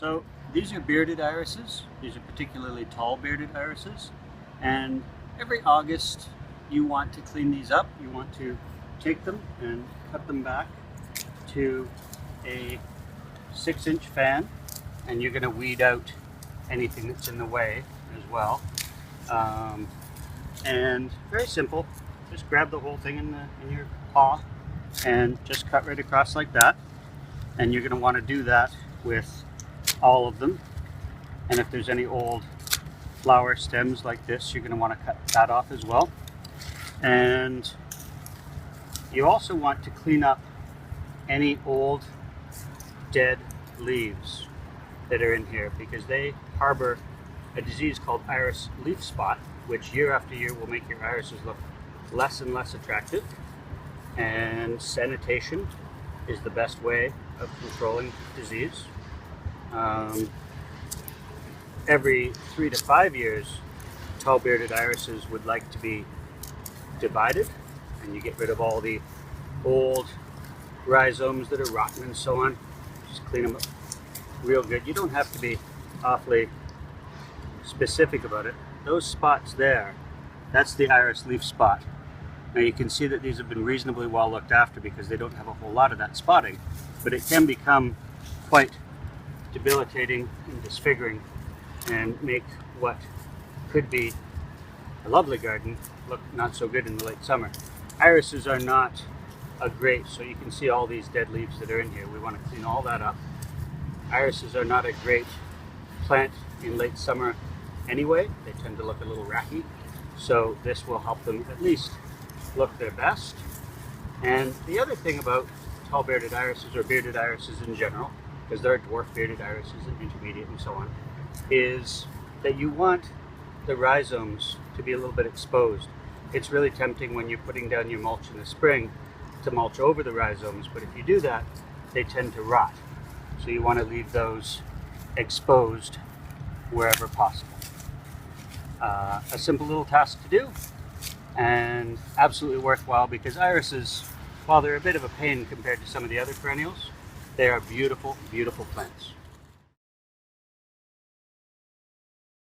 So these are bearded irises. These are particularly tall bearded irises. And every August you want to clean these up. You want to take them and cut them back to a 6-inch fan, and you're going to weed out anything that's in the way as well. And very simple. Just grab the whole thing in your paw and just cut right across like that. And you're going to want to do that with all of them. And if there's any old flower stems like this, you're going to want to cut that off as well. And you also want to clean up any old dead leaves that are in here, because they harbor a disease called iris leaf spot, which year after year will make your irises look less and less attractive. And sanitation is the best way of controlling disease. Every 3 to 5 years, tall bearded irises would like to be divided, and you get rid of all the old rhizomes that are rotten and so on. Just clean them up real good. You don't have to be awfully specific about it. Those spots there, that's the iris leaf spot. Now you can see that these have been reasonably well looked after because they don't have a whole lot of that spotting, but it can become quite debilitating and disfiguring and make what could be a lovely garden look not so good in the late summer. Irises are not a great, so you can see all these dead leaves that are in here. We want to clean all that up. Irises are not a great plant in late summer anyway. They tend to look a little ratty, so this will help them at least look their best. And the other thing about tall bearded irises, or bearded irises in general, because there are dwarf bearded irises and intermediate and so on, is that you want the rhizomes to be a little bit exposed. It's really tempting when you're putting down your mulch in the spring to mulch over the rhizomes, but if you do that, they tend to rot. So you want to leave those exposed wherever possible. A simple little task to do, and absolutely worthwhile, because irises, while they're a bit of a pain compared to some of the other perennials, they are beautiful, beautiful plants.